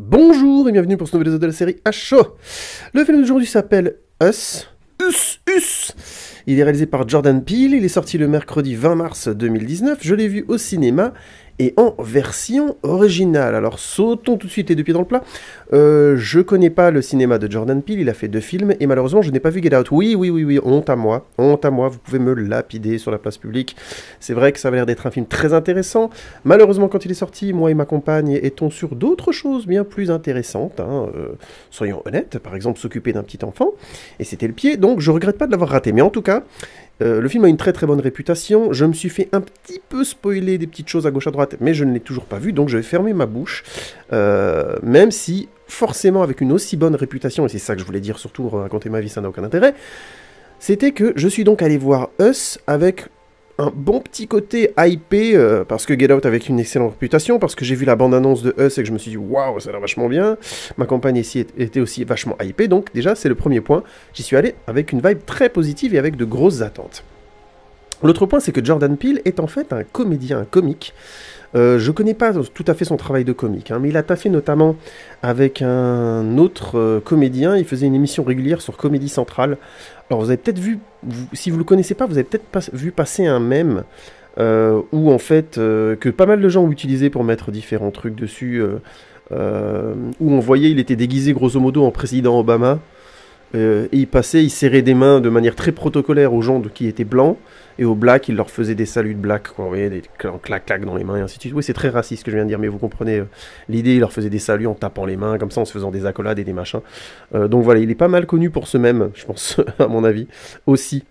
Bonjour et bienvenue pour ce nouvel épisode de la série HO. Le film d'aujourd'hui s'appelle Us. Us. Il est réalisé par Jordan Peele, il est sorti le mercredi 20 mars 2019, je l'ai vu au cinéma et en version originale. Alors sautons tout de suite les deux pieds dans le plat. Je connais pas le cinéma de Jordan Peele, il a fait 2 films et malheureusement je n'ai pas vu Get Out. Oui, honte à moi, vous pouvez me lapider sur la place publique. C'est vrai que ça avait l'air d'être un film très intéressant. Malheureusement quand il est sorti, moi et ma compagne étions sur d'autres choses bien plus intéressantes. Soyons honnêtes, par exemple s'occuper d'un petit enfant, et c'était le pied, donc je regrette pas de l'avoir raté. Mais en tout cas, le film a une très très bonne réputation. Je me suis fait un petit peu spoiler des petites choses à gauche à droite, mais je ne l'ai toujours pas vu, donc je vais fermer ma bouche. Même si, forcément, avec une aussi bonne réputation, et c'est ça que je voulais dire, surtout raconter ma vie, ça n'a aucun intérêt, c'était que je suis donc allé voir Us avec un bon petit côté hypé, parce que Get Out avait une excellente réputation, parce que j'ai vu la bande-annonce de Us et que je me suis dit waouh, ça a l'air vachement bien. Ma compagne ici était aussi vachement hypée, donc déjà c'est le premier point. J'y suis allé avec une vibe très positive et avec de grosses attentes. L'autre point, c'est que Jordan Peele est en fait un comédien, un comique. Je connais pas tout à fait son travail de comique, mais il a taffé notamment avec un autre comédien. Il faisait une émission régulière sur Comédie Centrale. Alors vous avez peut-être vu, si vous le connaissez pas, vous avez peut-être vu passer un mème où en fait que pas mal de gens ont utilisé pour mettre différents trucs dessus, où on voyait il était déguisé grosso modo en président Obama. Et il serrait des mains de manière très protocolaire aux gens qui étaient blancs, et aux blacks, il leur faisait des saluts de blacks, quoi. Vous voyez, des clac-clac dans les mains, et ainsi de suite. Oui, c'est très raciste ce que je viens de dire, mais vous comprenez l'idée, il leur faisait des saluts en tapant les mains, comme ça, en se faisant des accolades et des machins. Donc voilà, il est pas mal connu pour ce mème, je pense, à mon avis, aussi.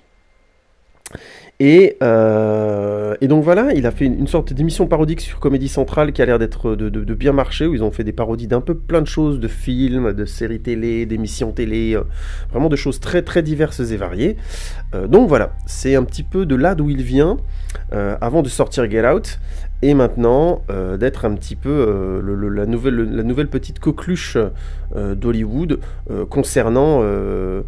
Et donc voilà, il a fait une sorte d'émission parodique sur Comédie Centrale qui a l'air d'être de bien marcher, où ils ont fait des parodies d'un peu plein de choses, de films, de séries télé, d'émissions télé, vraiment de choses très très diverses et variées. Donc voilà, c'est un petit peu de là d'où il vient, avant de sortir Get Out, et maintenant d'être un petit peu la nouvelle petite coqueluche d'Hollywood concernant le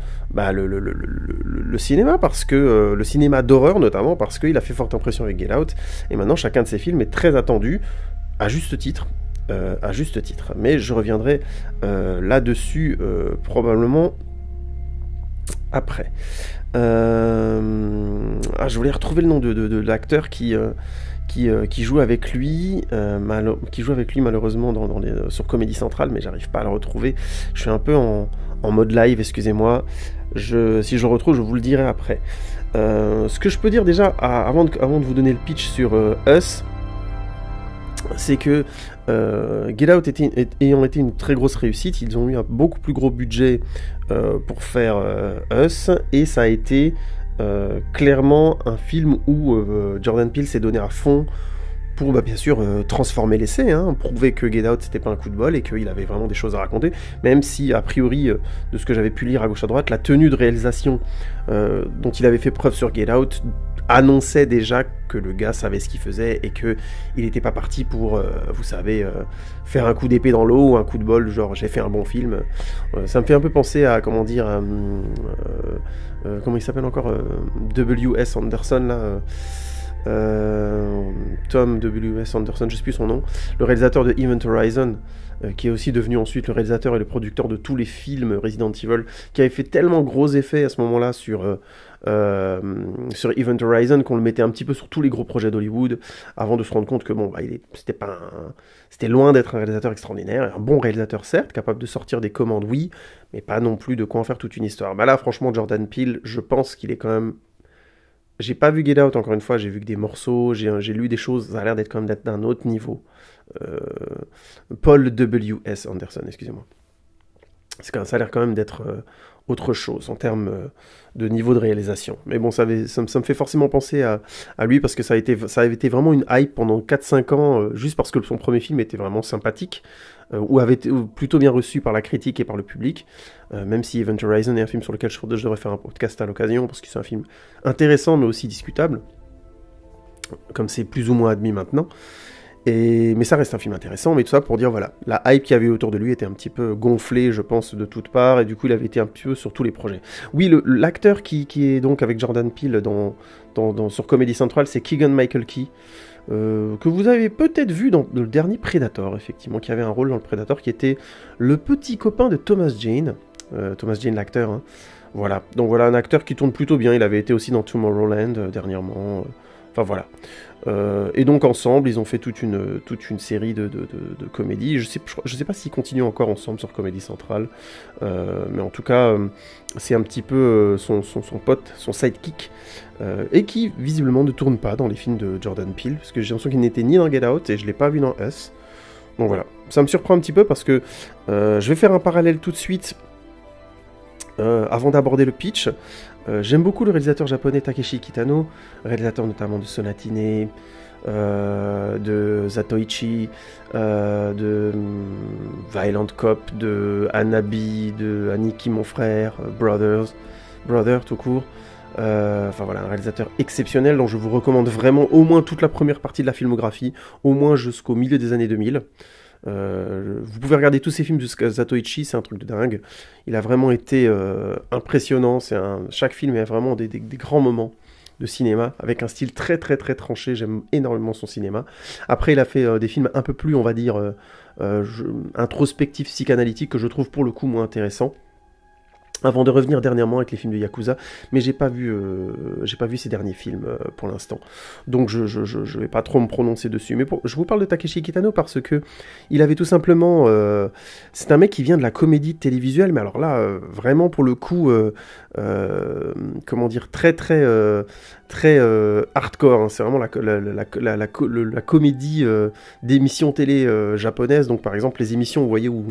cinéma, parce que le cinéma d'horreur notamment, parce qu'il a fait forte impression avec Get Out, et maintenant chacun de ses films est très attendu, à juste titre. Mais je reviendrai là-dessus probablement après. Je voulais retrouver le nom de l'acteur qui joue avec lui, malheureusement sur Comédie Centrale, mais j'arrive pas à le retrouver. Je suis un peu en mode live, excusez-moi. Si je le retrouve, je vous le dirai après. Ce que je peux dire déjà, avant de vous donner le pitch sur Us, c'est que Get Out ayant été une très grosse réussite, ils ont eu un beaucoup plus gros budget pour faire Us, et ça a été clairement un film où Jordan Peele s'est donné à fond pour bien sûr transformer l'essai, prouver que Get Out c'était pas un coup de bol et qu'il avait vraiment des choses à raconter, même si a priori de ce que j'avais pu lire à gauche à droite, la tenue de réalisation dont il avait fait preuve sur Get Out annonçait déjà que le gars savait ce qu'il faisait et que il n'était pas parti pour, vous savez, faire un coup d'épée dans l'eau ou un coup de bol, genre j'ai fait un bon film. Ça me fait un peu penser à, comment dire, comment il s'appelle encore, W.S. Anderson là. Tom W.S. Anderson, je sais plus son nom, le réalisateur de Event Horizon, qui est aussi devenu ensuite le réalisateur et le producteur de tous les films Resident Evil, qui avait fait tellement gros effet à ce moment-là sur Event Horizon qu'on le mettait un petit peu sur tous les gros projets d'Hollywood, avant de se rendre compte que c'était loin d'être un réalisateur extraordinaire, un bon réalisateur certes, capable de sortir des commandes, oui, mais pas non plus de quoi en faire toute une histoire. Là, franchement, Jordan Peele, je pense qu'il est quand même... J'ai pas vu Get Out, encore une fois, j'ai vu que des morceaux, j'ai lu des choses, ça a l'air d'être quand même d'un autre niveau. Paul W.S. Anderson, excusez-moi. Ça a l'air quand même d'être autre chose en termes de niveau de réalisation. Mais bon, ça me fait forcément penser à lui, parce que ça a été vraiment une hype pendant 4-5 ans, juste parce que son premier film était vraiment sympathique, ou avait été plutôt bien reçu par la critique et par le public, même si Event Horizon est un film sur lequel je devrais faire un podcast à l'occasion, parce que c'est un film intéressant mais aussi discutable, comme c'est plus ou moins admis maintenant. Mais ça reste un film intéressant, mais tout ça pour dire, voilà, la hype qu'il y avait autour de lui était un petit peu gonflée, je pense, de toutes parts, et du coup il avait été un petit peu sur tous les projets. Oui, l'acteur qui est donc avec Jordan Peele sur Comedy Central, c'est Keegan-Michael Key, que vous avez peut-être vu dans le dernier Predator, effectivement, qui avait un rôle dans le Predator, qui était le petit copain de Thomas Jane. Thomas Jane, l'acteur, hein. Voilà, donc voilà un acteur qui tourne plutôt bien, il avait été aussi dans Tomorrowland dernièrement, enfin voilà. Et donc ensemble, ils ont fait toute une série de comédies, je sais pas s'ils continuent encore ensemble sur Comédie Centrale, mais en tout cas, c'est un petit peu son pote, son sidekick, et qui visiblement ne tourne pas dans les films de Jordan Peele, parce que j'ai l'impression qu'il n'était ni dans Get Out, et je l'ai pas vu dans Us. Donc voilà, ça me surprend un petit peu parce que je vais faire un parallèle tout de suite. Avant d'aborder le pitch, j'aime beaucoup le réalisateur japonais Takeshi Kitano, réalisateur notamment de Sonatine, de Zatoichi, de Violent Cop, de Hanabi, de Aniki mon frère, Brother tout court. Enfin voilà, un réalisateur exceptionnel dont je vous recommande vraiment au moins toute la première partie de la filmographie, au moins jusqu'au milieu des années 2000. Vous pouvez regarder tous ces films de Zatoichi, c'est un truc de dingue. Il a vraiment été impressionnant. Chaque film a vraiment des grands moments de cinéma avec un style très très très tranché. J'aime énormément son cinéma. Après, il a fait des films un peu plus, on va dire, introspectifs, psychanalytiques, que je trouve pour le coup moins intéressants. Avant de revenir dernièrement avec les films de Yakuza, mais j'ai pas vu ces derniers films pour l'instant. Donc je vais pas trop me prononcer dessus. Mais je vous parle de Takeshi Kitano parce que il avait tout simplement... c'est un mec qui vient de la comédie télévisuelle, mais alors là, vraiment pour le coup, comment dire, très très hardcore. Hein. C'est vraiment la comédie d'émissions télé japonaises. Donc par exemple les émissions, vous voyez, où...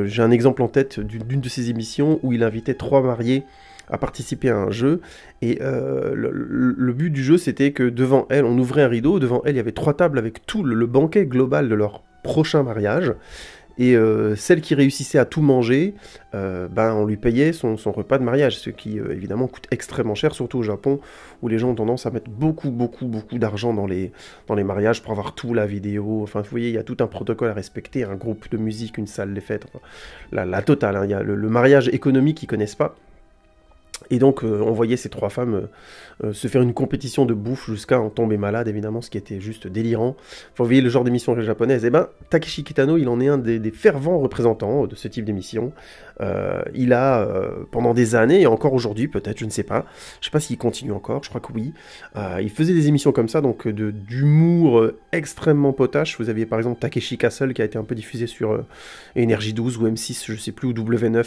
j'ai un exemple en tête d'une de ces émissions où il invitait 3 mariés à participer à un jeu, et le but du jeu c'était que devant elle, on ouvrait un rideau, devant elle il y avait 3 tables avec tout le banquet global de leur prochain mariage, et celle qui réussissait à tout manger, on lui payait son repas de mariage, ce qui évidemment coûte extrêmement cher, surtout au Japon, où les gens ont tendance à mettre beaucoup d'argent dans les mariages pour avoir tout, la vidéo, enfin vous voyez, il y a tout un protocole à respecter, un groupe de musique, une salle, les fêtes, enfin, la totale, hein, il y a le mariage économique qu'ils connaissent pas. Et donc, on voyait ces 3 femmes se faire une compétition de bouffe jusqu'à en tomber malade, évidemment, ce qui était juste délirant. Enfin, vous voyez le genre d'émission japonaise. Et ben, Takeshi Kitano, il en est un des fervents représentants de ce type d'émission. Il a, pendant des années, et encore aujourd'hui, peut-être, je ne sais pas s'il continue encore, je crois que oui. Il faisait des émissions comme ça, donc d'humour extrêmement potache. Vous aviez par exemple Takeshi Castle, qui a été un peu diffusé sur Énergie 12 ou M6, je sais plus, ou W9,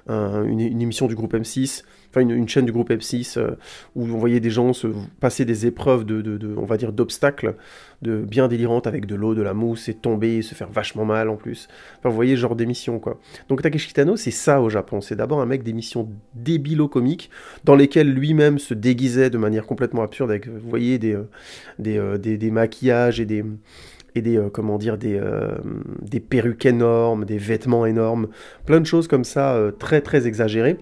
une émission du groupe M6. Enfin, une chaîne du groupe M6 où on voyait des gens se passer des épreuves on va dire, d'obstacles bien délirantes avec de l'eau, de la mousse, et tomber, et se faire vachement mal en plus. Enfin, vous voyez, ce genre d'émission, quoi. Donc Takeshi Kitano, c'est ça au Japon. C'est d'abord un mec d'émissions débilo-comiques, dans lesquelles lui-même se déguisait de manière complètement absurde, avec, vous voyez, des maquillages et comment dire, des perruques énormes, des vêtements énormes, plein de choses comme ça, très très exagérées.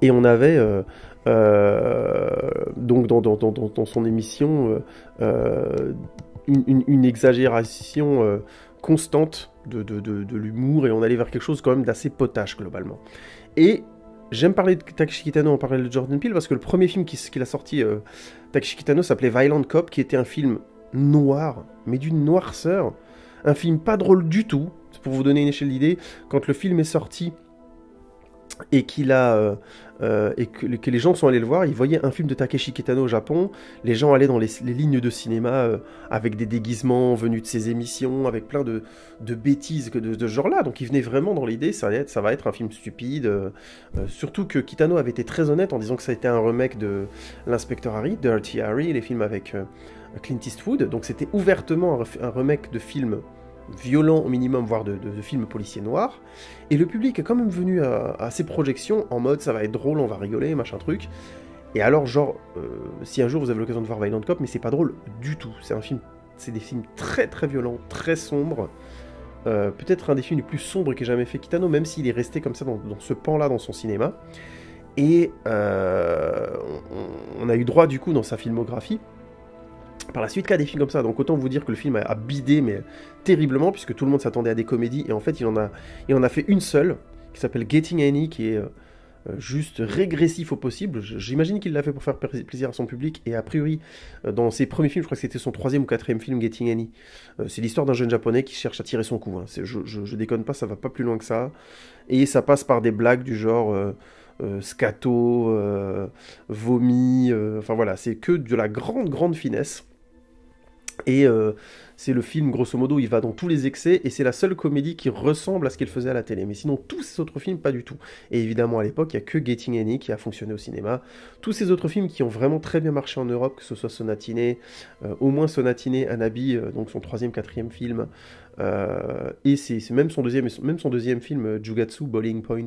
Et on avait donc dans son émission une exagération constante de l'humour, et on allait vers quelque chose quand même d'assez potache globalement. Et j'aime parler de Takeshi Kitano en parlant de Jordan Peele parce que le premier film qu'il a sorti, Takeshi Kitano, s'appelait Violent Cop, qui était un film noir, mais d'une noirceur, un film pas drôle du tout. Pour vous donner une échelle d'idée, quand le film est sorti et que les gens sont allés le voir, ils voyaient un film de Takeshi Kitano au Japon, les gens allaient dans les lignes de cinéma avec des déguisements venus de ses émissions, avec plein de bêtises de ce genre-là, donc ils venaient vraiment dans l'idée, ça va être un film stupide, surtout que Kitano avait été très honnête en disant que ça a été un remake de l'Inspecteur Harry, Dirty Harry, les films avec Clint Eastwood, donc c'était ouvertement un remake de film violent au minimum, voire de films policiers noirs, et le public est quand même venu à ces projections en mode ça va être drôle, on va rigoler, machin truc, et alors genre, si un jour vous avez l'occasion de voir Violent Cop, mais c'est pas drôle du tout, c'est des films très très violents, très sombres, peut-être un des films les plus sombres qu'ait jamais fait Kitano, même s'il est resté comme ça dans ce pan-là dans son cinéma, et on a eu droit du coup dans sa filmographie, par la suite, qu'à des films comme ça, donc autant vous dire que le film a bidé, mais terriblement, puisque tout le monde s'attendait à des comédies, et en fait il en a fait une seule, qui s'appelle Getting Annie, qui est juste régressif au possible. J'imagine qu'il l'a fait pour faire plaisir à son public, et a priori, dans ses premiers films, je crois que c'était son 3e ou 4e film, Getting Any, c'est l'histoire d'un jeune japonais qui cherche à tirer son coup. Hein. Je déconne pas, ça va pas plus loin que ça. Et ça passe par des blagues du genre scato, vomi, enfin voilà, c'est que de la grande finesse. Et c'est le film, grosso modo, il va dans tous les excès, et c'est la seule comédie qui ressemble à ce qu'il faisait à la télé. Mais sinon, tous ces autres films, pas du tout. Et évidemment, à l'époque, il n'y a que Getting Any qui a fonctionné au cinéma. Tous ces autres films qui ont vraiment très bien marché en Europe, que ce soit Sonatine, au moins Sonatine, Anabi, donc son 3e, 4e film, et c'est même son deuxième film, Jugatsu, Bowling Point,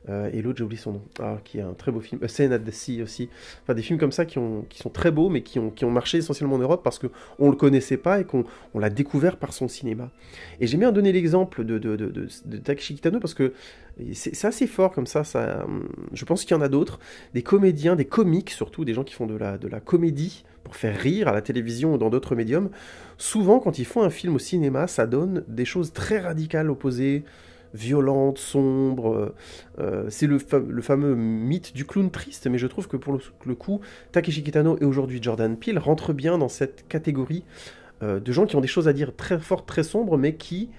et l'autre, j'ai oublié son nom, qui est un très beau film, A Scene at the Sea aussi, enfin des films comme ça qui sont très beaux, mais qui ont marché essentiellement en Europe parce qu'on le connaissait pas et qu'on l'a découvert par son cinéma. Et j'aime bien donner l'exemple de Takeshi Kitano parce que c'est assez fort comme ça, je pense qu'il y en a d'autres, des comédiens, des comiques surtout, des gens qui font de la comédie pour faire rire à la télévision ou dans d'autres médiums. Souvent, quand ils font un film au cinéma, ça donne des choses très radicales, opposées, violente, sombre, c'est le fameux mythe du clown triste, mais je trouve que pour le coup, Takeshi Kitano et aujourd'hui Jordan Peele rentrent bien dans cette catégorie de gens qui ont des choses à dire très fortes, très sombres, mais qui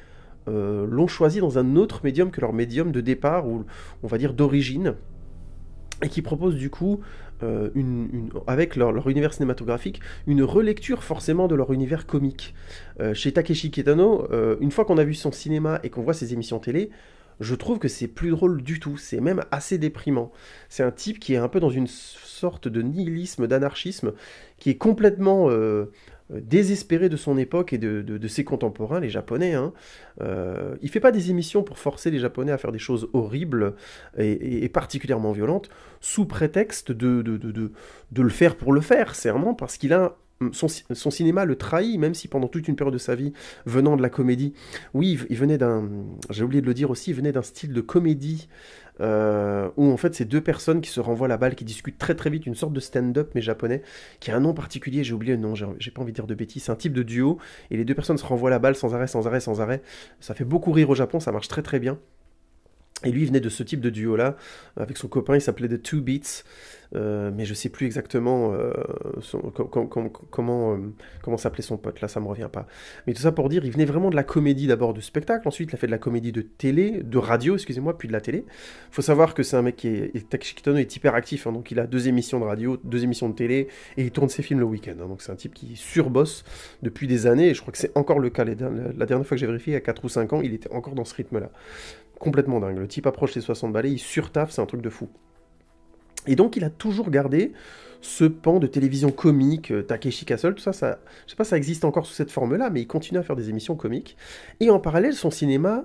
l'ont choisi dans un autre médium que leur médium de départ, ou on va dire d'origine, et qui proposent du coup, avec leur univers cinématographique, une relecture forcément de leur univers comique. Chez Takeshi Kitano, une fois qu'on a vu son cinéma et qu'on voit ses émissions télé, je trouve que c'est plus drôle du tout, c'est même assez déprimant. C'est un type qui est un peu dans une sorte de nihilisme, d'anarchisme, qui est complètement désespéré de son époque et de ses contemporains, les Japonais. Hein. Il fait pas des émissions pour forcer les Japonais à faire des choses horribles et particulièrement violentes, sous prétexte de le faire pour le faire. C'est vraiment parce qu'il a... Son cinéma le trahit, même si pendant toute une période de sa vie, venant de la comédie, oui, il venait d'un, j'ai oublié de le dire aussi, il venait d'un style de comédie où en fait c'est deux personnes qui se renvoient la balle, qui discutent très très vite, une sorte de stand-up mais japonais, qui a un nom particulier, j'ai oublié le nom, j'ai pas envie de dire de bêtises, c'est un type de duo, et les deux personnes se renvoient la balle sans arrêt, sans arrêt, sans arrêt, ça fait beaucoup rire au Japon, ça marche très très bien. Et lui, il venait de ce type de duo-là, avec son copain, il s'appelait The Two Beats, mais je sais plus exactement comment s'appelait son pote, là ça me revient pas. Mais tout ça pour dire, il venait vraiment de la comédie d'abord, de spectacle, ensuite il a fait de la comédie de télé, de radio, excusez-moi, puis de la télé. Faut savoir que c'est un mec Takeshi Kitano est hyper actif, hein, donc il a 2 émissions de radio, 2 émissions de télé, et il tourne ses films le week-end, hein, donc c'est un type qui surbosse depuis des années, et je crois que c'est encore le cas, la dernière fois que j'ai vérifié, il y a 4 ou 5 ans, il était encore dans ce rythme-là. Complètement dingue. Le type approche les 60 balais, il surtaffe, c'est un truc de fou. Et donc il a toujours gardé ce pan de télévision comique, Takeshi Castle, tout ça, je sais pas si ça existe encore sous cette forme-là, mais il continue à faire des émissions comiques. Et en parallèle, son cinéma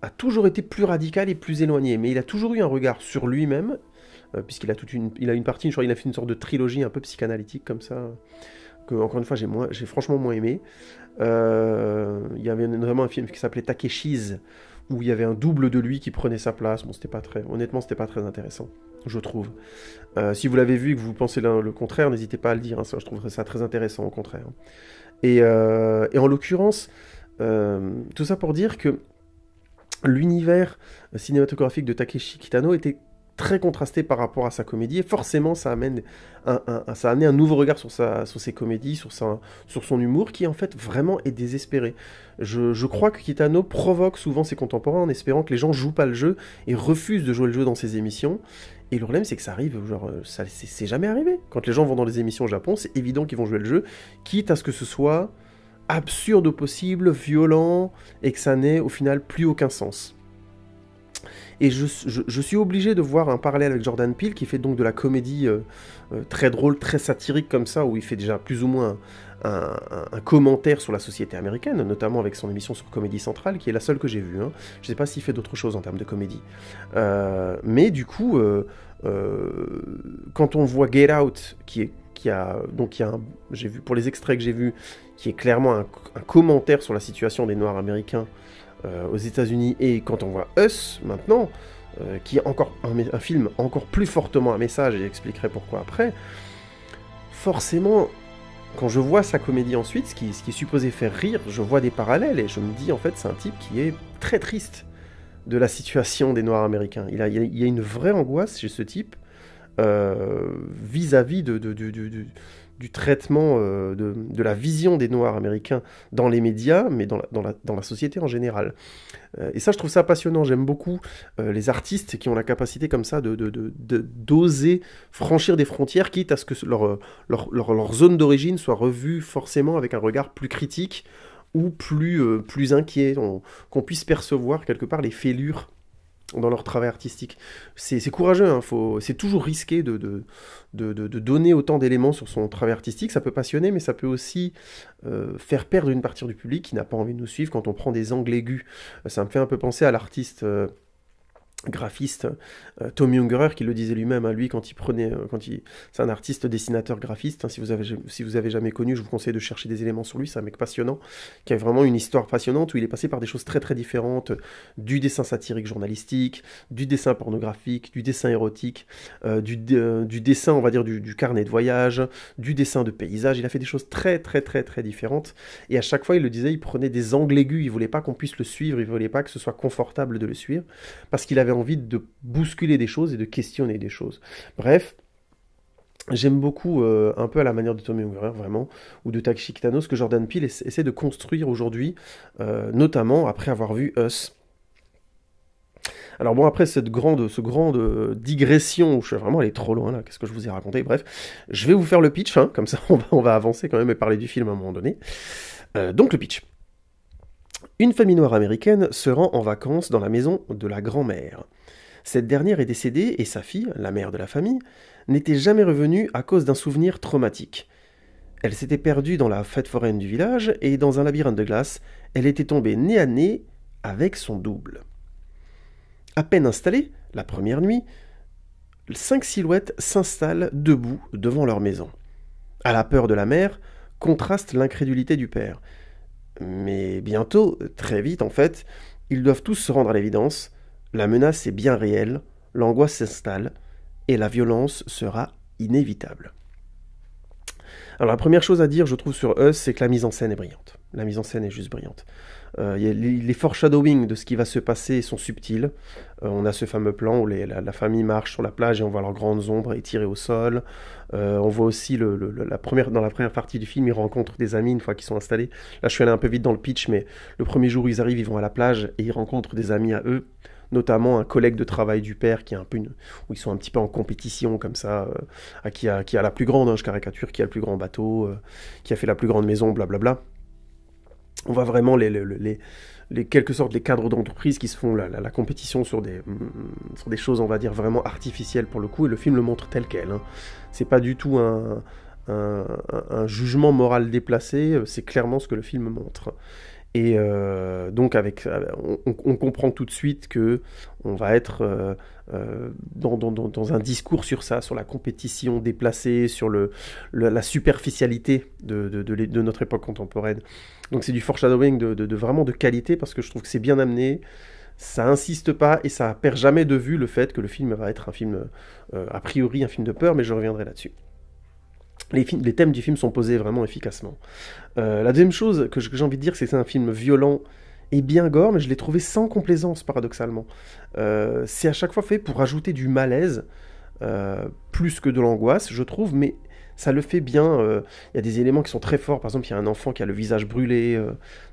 a toujours été plus radical et plus éloigné, mais il a toujours eu un regard sur lui-même, puisqu'il a il a une partie, je crois, il a fait une sorte de trilogie un peu psychanalytique comme ça, que encore une fois j'ai franchement moins aimé. Il y avait vraiment un film qui s'appelait Takeshi's, où il y avait un double de lui qui prenait sa place. Bon, honnêtement, c'était pas très intéressant, je trouve. Si vous l'avez vu et que vous pensez le contraire, n'hésitez pas à le dire, hein, ça, je trouverais ça très intéressant, au contraire. Et en l'occurrence, tout ça pour dire que l'univers cinématographique de Takeshi Kitano était très contrasté par rapport à sa comédie, et forcément ça a amené un nouveau regard sur ses comédies, sur son humour, qui en fait vraiment est désespéré. Je crois que Kitano provoque souvent ses contemporains en espérant que les gens jouent pas le jeu et refusent de jouer le jeu dans ses émissions. Et le problème, c'est que ça arrive, c'est jamais arrivé. Quand les gens vont dans les émissions au Japon, c'est évident qu'ils vont jouer le jeu, quitte à ce que ce soit absurde au possible, violent, et que ça n'ait au final plus aucun sens. Et je suis obligé de voir un parallèle avec Jordan Peele, qui fait donc de la comédie très drôle, très satirique comme ça, où il fait déjà plus ou moins un commentaire sur la société américaine, notamment avec son émission sur Comédie Centrale, qui est la seule que j'ai vue. Hein. Je ne sais pas s'il fait d'autres choses en termes de comédie. Mais du coup, quand on voit Get Out, j'ai vu, pour les extraits que j'ai vus, qui est clairement un commentaire sur la situation des Noirs américains aux États-Unis, et quand on voit Us maintenant, qui est encore un film encore plus fortement un message, et j'expliquerai pourquoi après, forcément, quand je vois sa comédie ensuite, ce qui est supposé faire rire, je vois des parallèles, et je me dis en fait c'est un type qui est très triste de la situation des Noirs américains. Il y a une vraie angoisse chez ce type vis-à-vis du traitement, de la vision des Noirs américains dans les médias, mais dans la société en général. Et ça, je trouve ça passionnant. J'aime beaucoup les artistes qui ont la capacité comme ça d'oser franchir des frontières, quitte à ce que leur zone d'origine soit revue forcément avec un regard plus critique ou plus inquiet, qu'on puisse percevoir quelque part les fêlures dans leur travail artistique. C'est courageux, hein, c'est toujours risqué de donner autant d'éléments sur son travail artistique. Ça peut passionner, mais ça peut aussi faire perdre une partie du public qui n'a pas envie de nous suivre quand on prend des angles aigus. Ça me fait un peu penser à l'artiste graphiste Tom Ungerer qui le disait lui-même, hein, lui quand il prenait c'est un artiste dessinateur graphiste, hein, si vous avez jamais connu, je vous conseille de chercher des éléments sur lui. C'est un mec passionnant qui a vraiment une histoire passionnante où il est passé par des choses très très différentes, du dessin satirique journalistique, du dessin pornographique, du dessin érotique, du dessin, on va dire, du carnet de voyage, du dessin de paysage. Il a fait des choses très très très très différentes et à chaque fois il le disait, il prenait des angles aigus, il voulait pas qu'on puisse le suivre, il voulait pas que ce soit confortable de le suivre parce qu'il avait envie de bousculer des choses et de questionner des choses. Bref, j'aime beaucoup, un peu à la manière de Tommy Ungerer, vraiment, ou de Takeshi Kitano, ce que Jordan Peele essaie de construire aujourd'hui, notamment après avoir vu Us. Alors bon, après cette grande digression, où je suis vraiment allé trop loin là, qu'est-ce que je vous ai raconté, bref, je vais vous faire le pitch, hein, comme ça on va avancer quand même et parler du film à un moment donné. Donc le pitch. Une famille noire américaine se rend en vacances dans la maison de la grand-mère. Cette dernière est décédée et sa fille, la mère de la famille, n'était jamais revenue à cause d'un souvenir traumatique. Elle s'était perdue dans la fête foraine du village et dans un labyrinthe de glace, elle était tombée nez à nez avec son double. À peine installée, la première nuit, 5 silhouettes s'installent debout devant leur maison. À la peur de la mère, contraste l'incrédulité du père. Mais bientôt, très vite en fait, ils doivent tous se rendre à l'évidence. La menace est bien réelle, l'angoisse s'installe, et la violence sera inévitable. Alors la première chose à dire, je trouve, sur Us, c'est que la mise en scène est brillante. La mise en scène est juste brillante. Les foreshadowing de ce qui va se passer sont subtils. On a ce fameux plan où la famille marche sur la plage et on voit leurs grandes ombres étirées au sol. On voit aussi dans la première partie du film, ils rencontrent des amis une fois qu'ils sont installés. Là, je suis allé un peu vite dans le pitch, mais le premier jour où ils arrivent, ils vont à la plage et ils rencontrent des amis à eux, notamment un collègue de travail du père qui est où ils sont un petit peu en compétition comme ça, qui a la plus grande, hein, je caricature, qui a le plus grand bateau, qui a fait la plus grande maison, blablabla. On voit vraiment quelque sorte les cadres d'entreprise qui se font la compétition sur des choses, on va dire, vraiment artificielles pour le coup, et le film le montre tel quel. Hein. C'est pas du tout un jugement moral déplacé, c'est clairement ce que le film montre. Et donc on comprend tout de suite que on va être dans un discours sur ça, sur la compétition déplacée, sur la superficialité de notre époque contemporaine. Donc c'est du foreshadowing vraiment de qualité, parce que je trouve que c'est bien amené, ça insiste pas et ça perd jamais de vue le fait que le film va être un film, a priori un film de peur, mais je reviendrai là-dessus. Les thèmes du film sont posés vraiment efficacement. La deuxième chose que j'ai envie de dire, c'est que c'est un film violent et bien gore, mais je l'ai trouvé sans complaisance, paradoxalement. C'est à chaque fois fait pour ajouter du malaise, plus que de l'angoisse, je trouve, mais ça le fait bien. Il y a des éléments qui sont très forts. Par exemple, il y a un enfant qui a le visage brûlé,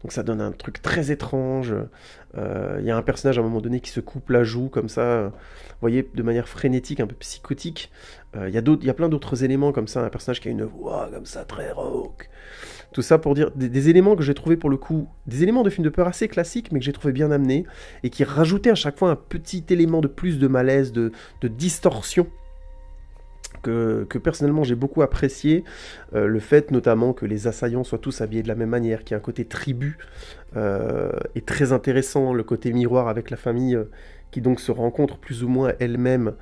donc ça donne un truc très étrange. Il y a un personnage à un moment donné qui se coupe la joue comme ça, vous voyez, de manière frénétique, un peu psychotique. Il y a plein d'autres éléments comme ça, un personnage qui a une voix comme ça, très rauque. Tout ça pour dire des éléments que j'ai trouvé pour le coup, des éléments de film de peur assez classiques, mais que j'ai trouvé bien amenés, et qui rajoutaient à chaque fois un petit élément de plus de malaise, de distorsion, que personnellement j'ai beaucoup apprécié. Le fait notamment que les assaillants soient tous habillés de la même manière, qu'il y ait un côté tribu, est très intéressant, le côté miroir avec la famille qui donc se rencontre plus ou moins elle-même.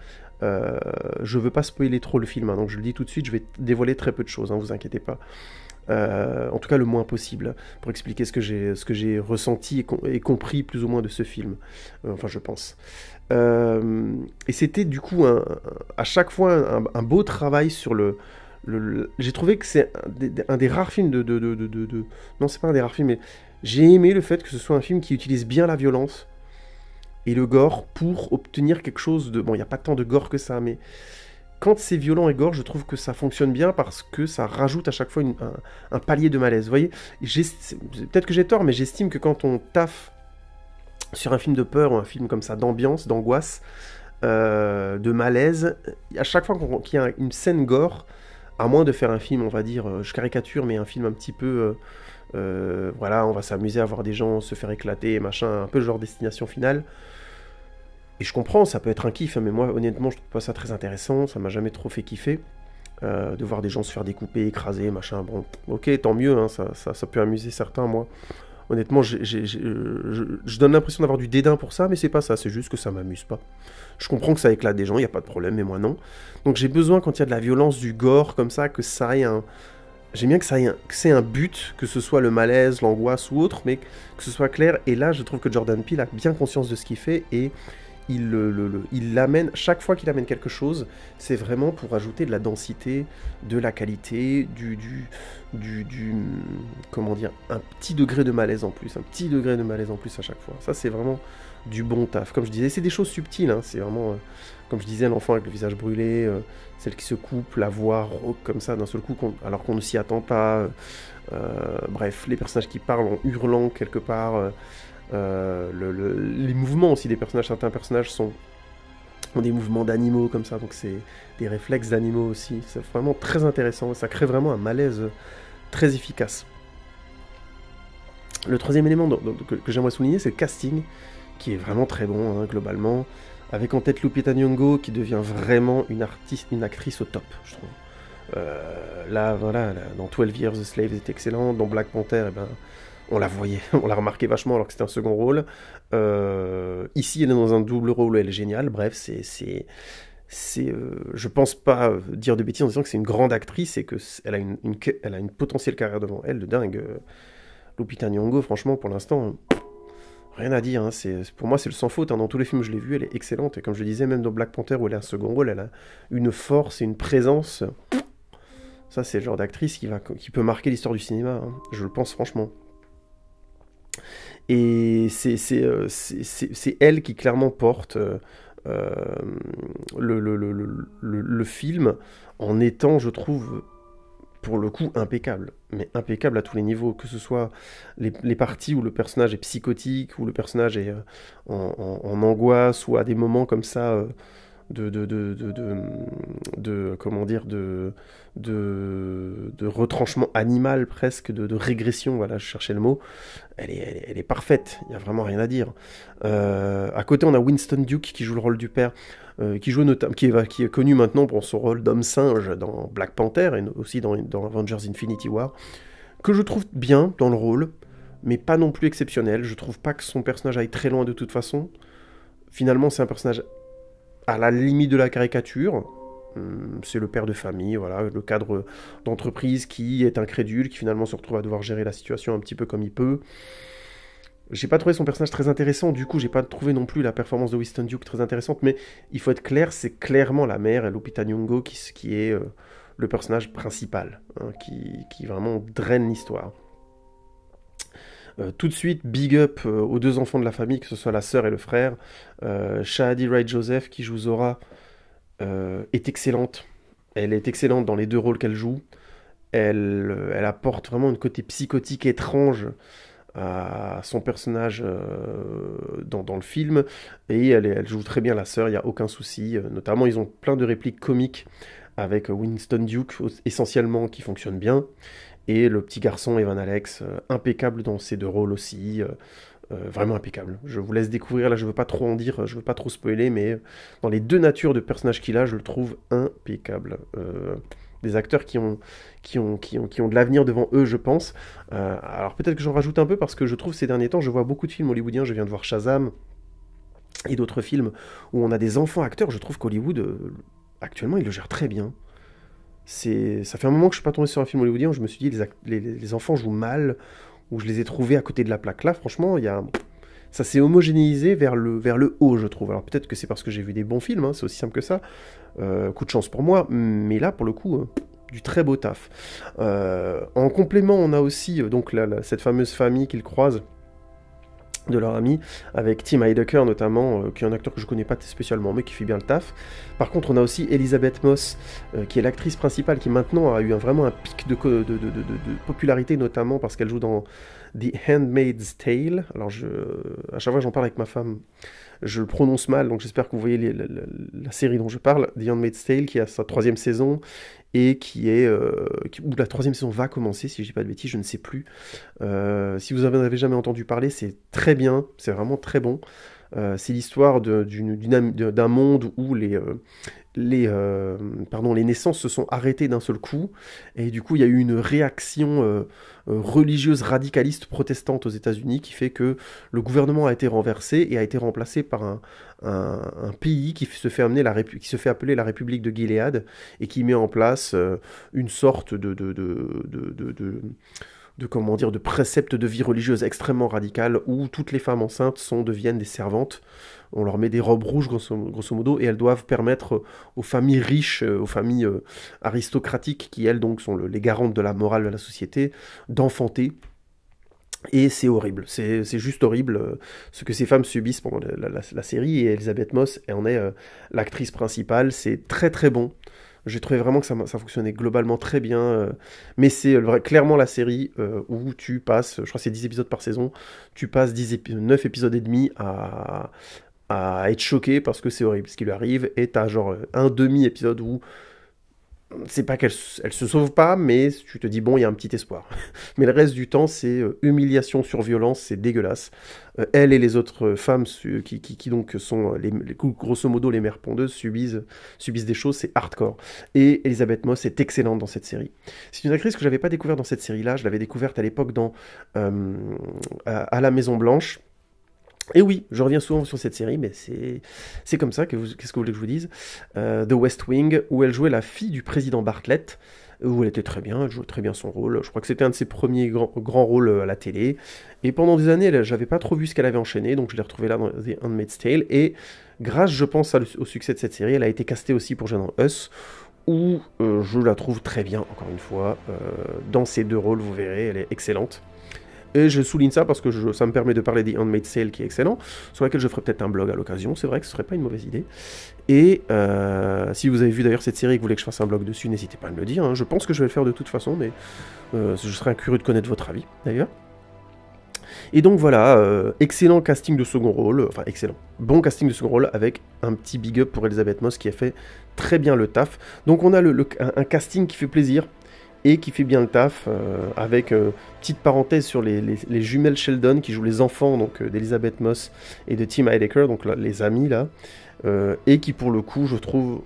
Je veux pas spoiler trop le film, hein, donc je le dis tout de suite, je vais dévoiler très peu de choses, hein, vous inquiétez pas. En tout cas le moins possible, pour expliquer ce que j'ai ressenti et compris plus ou moins de ce film. Enfin, je pense. Et c'était du coup à chaque fois un beau travail sur j'ai trouvé que c'est un des rares films non, c'est pas un des rares films, mais j'ai aimé le fait que ce soit un film qui utilise bien la violence et le gore pour obtenir quelque chose de... Bon, il n'y a pas tant de gore que ça, mais quand c'est violent et gore, je trouve que ça fonctionne bien parce que ça rajoute à chaque fois un palier de malaise. Vous voyez, peut-être que j'ai tort, mais j'estime que quand on taffe sur un film de peur ou un film comme ça, d'ambiance, d'angoisse, de malaise, à chaque fois qu'il y a une scène gore, à moins de faire un film, on va dire, je caricature, mais un film un petit peu... voilà, on va s'amuser à voir des gens se faire éclater, machin, un peu genre Destination Finale. Et je comprends, ça peut être un kiff, hein, mais moi, honnêtement, je trouve pas ça très intéressant, ça m'a jamais trop fait kiffer, de voir des gens se faire découper, écraser, machin, bon, ok, tant mieux, hein, ça peut amuser certains, moi. Honnêtement, je donne l'impression d'avoir du dédain pour ça, mais c'est pas ça, c'est juste que ça m'amuse pas. Je comprends que ça éclate des gens, y a pas de problème, mais moi non. Donc j'ai besoin, quand il y a de la violence, du gore, comme ça, que ça ait un... J'aime bien que c'est un but, que ce soit le malaise, l'angoisse ou autre, mais que ce soit clair. Et là, je trouve que Jordan Peele a bien conscience de ce qu'il fait et il l'amène, chaque fois qu'il amène quelque chose, c'est vraiment pour ajouter de la densité, de la qualité, comment dire, un petit degré de malaise en plus, à chaque fois. Ça, c'est vraiment du bon taf. Comme je disais, c'est des choses subtiles, hein, c'est vraiment, comme je disais, l'enfant avec le visage brûlé, celle qui se coupe, la voix rauque comme ça d'un seul coup, alors qu'on ne s'y attend pas. Bref, les personnages qui parlent en hurlant quelque part. Les mouvements aussi des personnages, certains personnages ont des mouvements d'animaux comme ça, donc c'est des réflexes d'animaux aussi. C'est vraiment très intéressant, ça crée vraiment un malaise très efficace. Le troisième élément que j'aimerais souligner, c'est le casting, qui est vraiment très bon, hein, globalement, avec en tête Lupita Nyong'o, qui devient vraiment une actrice au top, je trouve. Là, voilà, dans 12 Years a Slave, elle est excellente, dans Black Panther, eh ben, on la voyait, on l'a remarqué vachement alors que c'était un second rôle. Ici, elle est dans un double rôle, elle est géniale. Bref, je pense pas dire de bêtises en disant que c'est une grande actrice et qu'elle a une potentielle carrière devant elle de dingue. Lupita Nyong'o, franchement, pour l'instant, rien à dire. Hein, pour moi, c'est le sans faute. Hein, dans tous les films où je l'ai vue, elle est excellente. Et comme je disais, même dans Black Panther où elle a un second rôle, elle a une force et une présence. Ça, c'est le genre d'actrice qui peut marquer l'histoire du cinéma. Hein, je le pense franchement. Et c'est elle qui clairement porte le film en étant, je trouve, pour le coup, impeccable. Mais impeccable à tous les niveaux, que ce soit les parties où le personnage est psychotique, où le personnage est en angoisse, ou à des moments comme ça... comment dire, de retranchement animal presque, de régression, voilà, je cherchais le mot, elle est parfaite, il n'y a vraiment rien à dire. À côté, on a Winston Duke qui joue le rôle du père, qui est connu maintenant pour son rôle d'homme singe dans Black Panther et aussi dans Avengers Infinity War, que je trouve bien dans le rôle, mais pas non plus exceptionnel. Je trouve pas que son personnage aille très loin de toute façon. Finalement, c'est un personnage à la limite de la caricature. C'est le père de famille, voilà, le cadre d'entreprise qui est incrédule, qui finalement se retrouve à devoir gérer la situation un petit peu comme il peut. J'ai pas trouvé son personnage très intéressant, du coup j'ai pas trouvé non plus la performance de Winston Duke très intéressante, mais il faut être clair, c'est clairement la mère, Lupita Nyong'o, qui est le personnage principal, hein, qui vraiment draine l'histoire. Tout de suite, big up aux deux enfants de la famille, que ce soit la sœur et le frère. Shahadi Wright Joseph, qui joue Zora, est excellente. Elle est excellente dans les deux rôles qu'elle joue. Elle apporte vraiment un côté psychotique étrange à son personnage dans le film. Et elle joue très bien la sœur, il n'y a aucun souci. Notamment, ils ont plein de répliques comiques avec Winston Duke, essentiellement, qui fonctionnent bien. Et le petit garçon, Evan Alex, impeccable dans ses deux rôles aussi, vraiment impeccable. Je vous laisse découvrir, là je veux pas trop en dire, je veux pas trop spoiler, mais dans les deux natures de personnages qu'il a, je le trouve impeccable. Des acteurs qui ont de l'avenir devant eux, je pense. Alors peut-être que j'en rajoute un peu, parce que je trouve ces derniers temps, je vois beaucoup de films hollywoodiens, je viens de voir Shazam, et d'autres films où on a des enfants acteurs, je trouve qu'Hollywood, actuellement, il le gère très bien. Ça fait un moment que je suis pas tombé sur un film hollywoodien où je me suis dit les enfants jouent mal, où je les ai trouvés à côté de la plaque. Là, franchement, ça s'est homogénéisé vers le haut, je trouve. Alors peut-être que c'est parce que j'ai vu des bons films, hein, c'est aussi simple que ça. Coup de chance pour moi, mais là, pour le coup, du très beau taf. En complément, on a aussi donc cette fameuse famille qu'ils croisent, de leur ami, avec Tim Heidecker notamment, qui est un acteur que je connais pas spécialement, mais qui fait bien le taf. Par contre, on a aussi Elisabeth Moss, qui est l'actrice principale, qui maintenant a eu vraiment un pic de popularité, notamment parce qu'elle joue dans The Handmaid's Tale. Alors, à chaque fois que j'en parle avec ma femme, je le prononce mal, donc j'espère que vous voyez la série dont je parle, The Handmaid's Tale, qui a sa 3e saison, et où la 3e saison va commencer, si je dis pas de bêtises, je ne sais plus. Si vous en avez jamais entendu parler, c'est très bien, c'est vraiment très bon. C'est l'histoire d'un monde où les naissances se sont arrêtées d'un seul coup, et du coup il y a eu une réaction religieuse radicaliste protestante aux États-Unis qui fait que le gouvernement a été renversé et a été remplacé par un pays qui se fait appeler la République de Gilead, et qui met en place une sorte de préceptes de vie religieuse extrêmement radicales, où toutes les femmes enceintes deviennent des servantes. On leur met des robes rouges, grosso modo, et elles doivent permettre aux familles riches, aux familles aristocratiques, qui elles donc sont les garantes de la morale de la société, d'enfanter. Et c'est horrible, c'est juste horrible ce que ces femmes subissent pendant la série, et Elisabeth Moss en est l'actrice principale. C'est très très bon. J'ai trouvé vraiment que ça fonctionnait globalement très bien, mais c'est clairement la série où tu passes, je crois que c'est 10 épisodes par saison, tu passes 9 épisodes et demi à être choqué parce que c'est horrible ce qui lui arrive, et t'as genre un demi-épisode où c'est pas qu'elle se sauve pas, mais tu te dis bon, il y a un petit espoir. Mais le reste du temps, c'est humiliation sur violence, c'est dégueulasse. Elle et les autres femmes qui donc sont grosso modo les mères pondeuses subissent des choses, c'est hardcore. Et Elisabeth Moss est excellente dans cette série. C'est une actrice que j'avais pas découverte dans cette série-là, je l'avais découverte à l'époque dans à la Maison Blanche. Et oui, je reviens souvent sur cette série, mais c'est comme ça, qu'est-ce que vous voulez que je vous dise, The West Wing, où elle jouait la fille du président Bartlett, où elle était très bien, elle jouait très bien son rôle. Je crois que c'était un de ses premiers grands rôles à la télé. Et pendant des années, j'avais pas trop vu ce qu'elle avait enchaîné, donc je l'ai retrouvée là dans The Handmaid's Tale. Et grâce, je pense, au succès de cette série, elle a été castée aussi pour jouer dans Us, où je la trouve très bien, encore une fois. Dans ces 2 rôles, vous verrez, elle est excellente. Et je souligne ça parce que ça me permet de parler des Handmaid's Tale, qui est excellent, sur laquelle je ferai peut-être un blog à l'occasion. C'est vrai que ce serait pas une mauvaise idée. Et si vous avez vu d'ailleurs cette série et que vous voulez que je fasse un blog dessus, n'hésitez pas à me le dire. Hein. Je pense que je vais le faire de toute façon, mais je serais curieux de connaître votre avis, d'ailleurs. Et donc voilà, excellent casting de second rôle, enfin excellent, bon casting de second rôle, avec un petit big up pour Elisabeth Moss qui a fait très bien le taf. Donc on a un casting qui fait plaisir, et qui fait bien le taf, avec petite parenthèse sur les jumelles Sheldon qui jouent les enfants donc d'Elisabeth Moss et de Tim Heidecker, donc là, les amis là, et qui pour le coup je trouve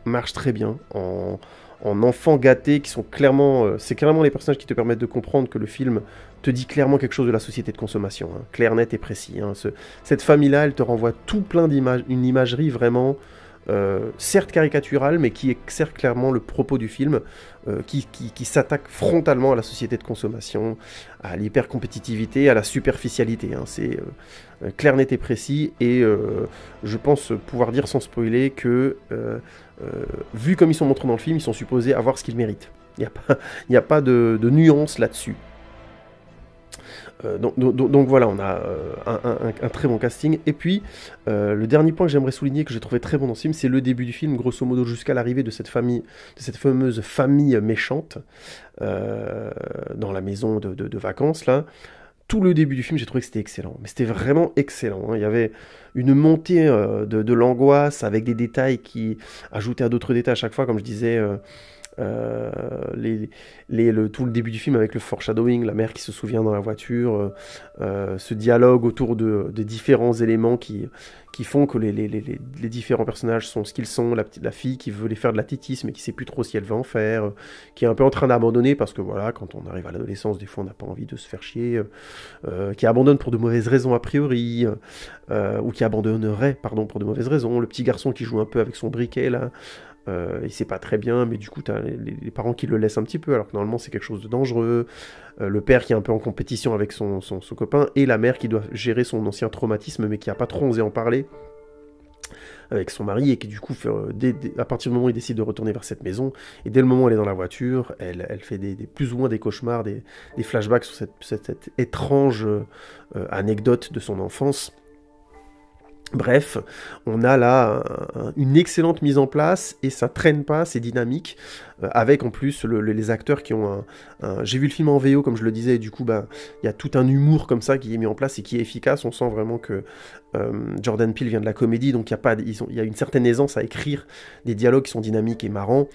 marchent très bien en enfants gâtés, qui sont clairement, c'est clairement les personnages qui te permettent de comprendre que le film te dit clairement quelque chose de la société de consommation, hein, clair, net et précis. Hein. Cette famille-là, elle te renvoie tout plein d'images, une imagerie vraiment certes caricaturale, mais qui sert clairement le propos du film, qui s'attaque frontalement à la société de consommation, à l'hypercompétitivité, à la superficialité. Hein. C'est clair, net et précis, et je pense pouvoir dire sans spoiler que, vu comme ils sont montrés dans le film, ils sont supposés avoir ce qu'ils méritent. Il n'y a pas de nuance là-dessus. Donc voilà, on a un très bon casting. Et puis, le dernier point que j'aimerais souligner, que j'ai trouvé très bon dans ce film, c'est le début du film, grosso modo jusqu'à l'arrivée de cette fameuse famille méchante dans la maison de vacances, là. Tout le début du film, j'ai trouvé que c'était excellent. Mais c'était vraiment excellent. Hein. Il y avait une montée de l'angoisse, avec des détails qui ajoutaient à d'autres détails à chaque fois, comme je disais... tout le début du film avec le foreshadowing, la mère qui se souvient dans la voiture, ce dialogue autour des différents éléments qui font que les différents personnages sont ce qu'ils sont, la fille qui veut les faire de l'athlétisme et qui sait plus trop si elle va en faire, qui est un peu en train d'abandonner parce que voilà, quand on arrive à l'adolescence, des fois on n'a pas envie de se faire chier, qui abandonne pour de mauvaises raisons a priori, ou qui abandonnerait, pardon, pour de mauvaises raisons, le petit garçon qui joue un peu avec son briquet là, et c'est pas très bien, mais du coup t'as les parents qui le laissent un petit peu alors que normalement c'est quelque chose de dangereux, le père qui est un peu en compétition avec son copain, et la mère qui doit gérer son ancien traumatisme mais qui a pas trop osé en parler avec son mari, et qui du coup, à partir du moment où il décide de retourner vers cette maison, et dès le moment où elle est dans la voiture, elle fait plus ou moins des cauchemars, des flashbacks sur cette étrange anecdote de son enfance. Bref, on a là une excellente mise en place, et ça traîne pas, c'est dynamique, avec en plus les acteurs qui ont J'ai vu le film en VO, comme je le disais, et du coup, il y a tout un humour comme ça qui est mis en place et qui est efficace. On sent vraiment que Jordan Peele vient de la comédie, donc il y a une certaine aisance à écrire des dialogues qui sont dynamiques et marrants.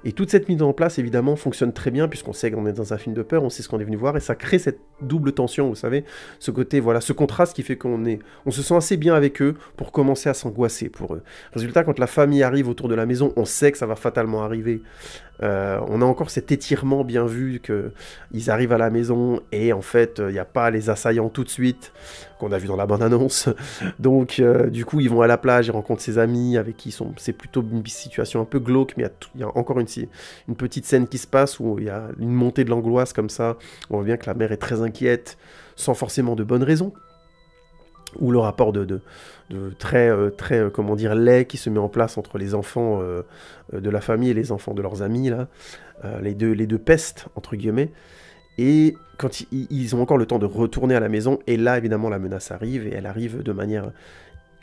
Et toute cette mise en place, évidemment, fonctionne très bien, puisqu'on sait qu'on est dans un film de peur, on sait ce qu'on est venu voir, et ça crée cette double tension, vous savez, ce côté, voilà, ce contraste qui fait on se sent assez bien avec eux pour commencer à s'angoisser pour eux. Résultat, quand la famille arrive autour de la maison, on sait que ça va fatalement arriver. On a encore cet étirement bien vu qu'ils arrivent à la maison et en fait il n'y a pas les assaillants tout de suite qu'on a vu dans la bande-annonce. Donc du coup ils vont à la plage, ils rencontrent ses amis avec qui c'est plutôt une situation un peu glauque, mais il y a encore une petite scène qui se passe où il y a une montée de l'angoisse comme ça. On voit bien que la mère est très inquiète sans forcément de bonnes raisons. Ou le rapport de très comment dire, laid qui se met en place entre les enfants de la famille et les enfants de leurs amis, là, les deux pestes, entre guillemets, et quand ils ont encore le temps de retourner à la maison, et là, évidemment, la menace arrive, et elle arrive de manière...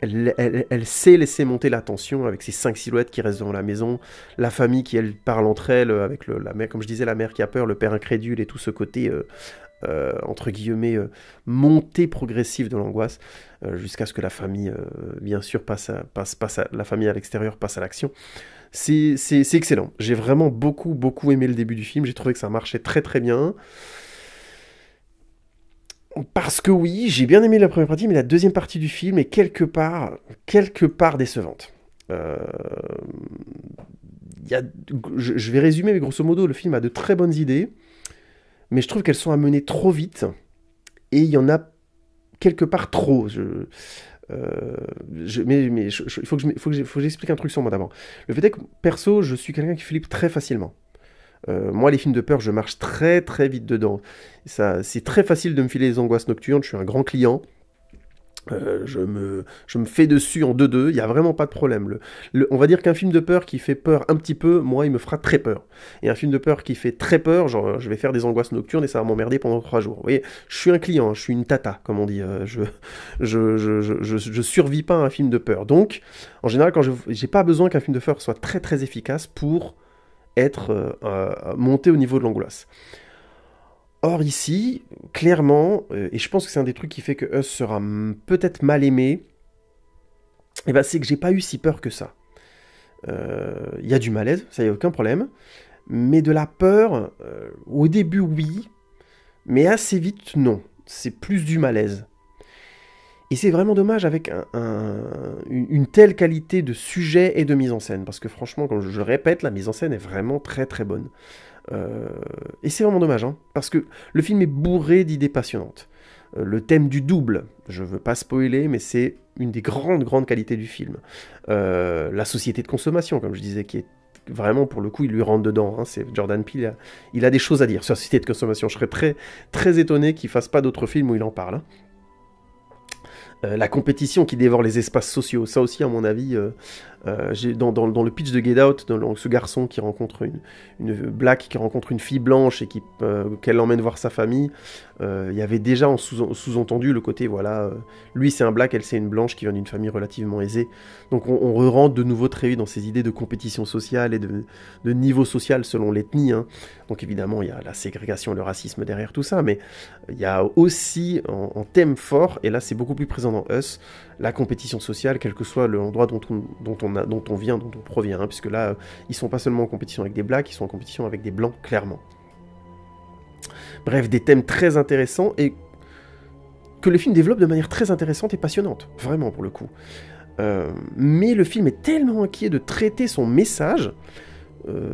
Elle sait laisser monter la tension avec ces 5 silhouettes qui restent devant la maison, la famille qui, elle, parle entre elles, avec la mère, comme je disais, la mère qui a peur, le père incrédule, et tout ce côté... entre guillemets, montée progressive de l'angoisse, jusqu'à ce que la famille, bien sûr, la famille à l'extérieur passe à l'action. C'est excellent. J'ai vraiment beaucoup aimé le début du film. J'ai trouvé que ça marchait très très bien. Parce que oui, j'ai bien aimé la première partie, mais la deuxième partie du film est quelque part décevante. Je vais résumer, mais grosso modo, le film a de très bonnes idées, mais je trouve qu'elles sont amenées trop vite, et il y en a quelque part trop. Il faut que j'explique un truc sur moi d'abord. Le fait est que, perso, je suis quelqu'un qui flippe très facilement. Moi, les films de peur, je marche très très vite dedans. C'est très facile de me filer les angoisses nocturnes, je suis un grand client. Je me fais dessus en 2-2, il n'y a vraiment pas de problème. On va dire qu'un film de peur qui fait peur un petit peu, moi, il me fera très peur. Et un film de peur qui fait très peur, genre, je vais faire des angoisses nocturnes et ça va m'emmerder pendant 3 jours. Vous voyez, je suis un client, je suis une tata, comme on dit. Je survis pas à un film de peur. Donc, en général, quand j'ai pas besoin qu'un film de peur soit très très efficace pour être monté au niveau de l'angoisse. Or ici, clairement, et je pense que c'est un des trucs qui fait que Us sera peut-être mal aimé, c'est que j'ai pas eu si peur que ça. Il y a du malaise, ça y a aucun problème, mais de la peur, au début oui, mais assez vite non. C'est plus du malaise. Et c'est vraiment dommage avec une telle qualité de sujet et de mise en scène, parce que franchement, comme je répète, la mise en scène est vraiment très très bonne. Et c'est vraiment dommage, hein, parce que le film est bourré d'idées passionnantes. Le thème du double, je veux pas spoiler, mais c'est une des grandes qualités du film. La société de consommation, comme je disais, qui est vraiment, pour le coup, il lui rentre dedans. Hein, c'est Jordan Peele, il a des choses à dire sur la société de consommation. Je serais très, très étonné qu'il fasse pas d'autres films où il en parle. Hein. La compétition qui dévore les espaces sociaux, ça aussi à mon avis, dans le pitch de Get Out, dans ce garçon qui rencontre une black qui rencontre une fille blanche et qu'elle l'emmène voir sa famille, il y avait déjà en sous-entendu le côté, voilà, lui c'est un black, elle c'est une blanche qui vient d'une famille relativement aisée, donc on rentre de nouveau très vite dans ces idées de compétition sociale et de niveau social selon l'ethnie, hein. Donc évidemment il y a la ségrégation et le racisme derrière tout ça, mais il y a aussi en thème fort, et là c'est beaucoup plus présent dans Us, la compétition sociale, quel que soit l'endroit dont on vient, dont on provient, hein, puisque là, ils sont pas seulement en compétition avec des blacks, ils sont en compétition avec des blancs, clairement. Bref, des thèmes très intéressants, et que le film développe de manière très intéressante et passionnante, vraiment, pour le coup. Mais le film est tellement inquiet de traiter son message,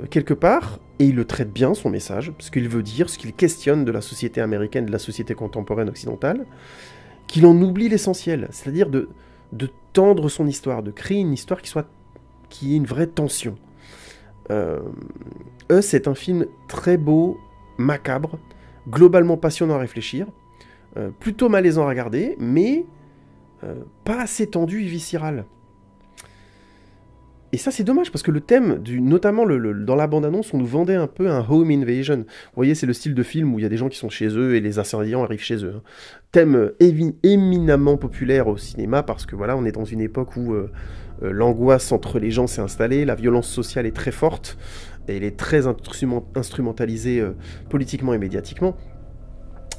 quelque part, et il le traite bien, son message, ce qu'il veut dire, ce qu'il questionne de la société américaine, de la société contemporaine occidentale, qu'il en oublie l'essentiel, c'est-à-dire de tendre son histoire, de créer une histoire qui ait une vraie tension. C'est un film très beau, macabre, globalement passionnant à réfléchir, plutôt malaisant à regarder, mais pas assez tendu et viscéral. Et ça, c'est dommage, parce que le thème, notamment dans la bande-annonce, on nous vendait un peu un home invasion. Vous voyez, c'est le style de film où il y a des gens qui sont chez eux et les assaillants arrivent chez eux. Hein. Thème éminemment populaire au cinéma, parce que voilà, on est dans une époque où l'angoisse entre les gens s'est installée, la violence sociale est très forte, et elle est très instrumentalisée politiquement et médiatiquement.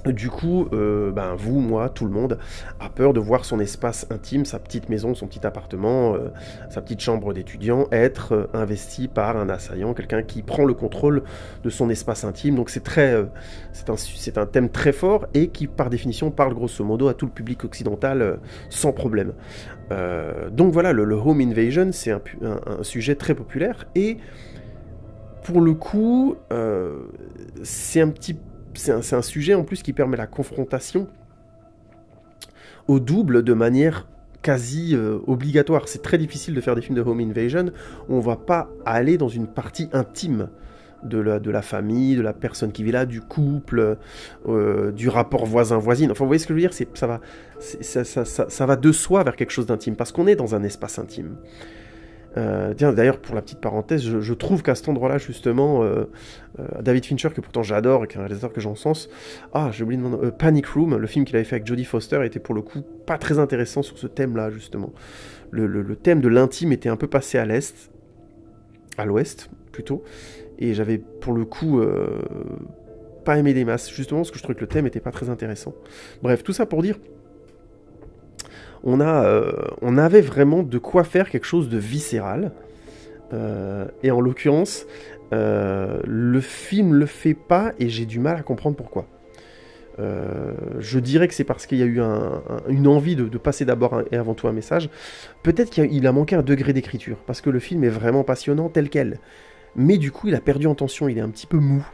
Du coup, vous, moi, tout le monde a peur de voir son espace intime, sa petite maison, son petit appartement, sa petite chambre d'étudiant être investi par un assaillant, quelqu'un qui prend le contrôle de son espace intime. Donc c'est un thème très fort et qui, par définition, parle grosso modo à tout le public occidental sans problème. Donc voilà, le home invasion, c'est un sujet très populaire et pour le coup, c'est un sujet en plus qui permet la confrontation au double de manière quasi obligatoire. C'est très difficile de faire des films de home invasion où on va pas aller dans une partie intime de la famille, de la personne qui vit là, du couple, du rapport voisin-voisine. Enfin, vous voyez ce que je veux dire, ça va de soi vers quelque chose d'intime, parce qu'on est dans un espace intime. D'ailleurs, pour la petite parenthèse, je trouve qu'à cet endroit-là, justement, David Fincher, que pourtant j'adore, et qui est un réalisateur que j'encense, j'ai oublié de nom, Panic Room, le film qu'il avait fait avec Jodie Foster, était pour le coup pas très intéressant sur ce thème-là, justement. Le thème de l'intime était un peu passé à l'ouest, plutôt, et j'avais pour le coup pas aimé des masses, justement parce que je trouvais que le thème était pas très intéressant. Bref, tout ça pour dire... On avait vraiment de quoi faire quelque chose de viscéral. Et en l'occurrence, le film le fait pas et j'ai du mal à comprendre pourquoi. Je dirais que c'est parce qu'il y a eu une envie de passer d'abord et avant tout un message. Peut-être qu'il a manqué un degré d'écriture, parce que le film est vraiment passionnant tel quel. Mais du coup, il a perdu en tension, il est un petit peu mou.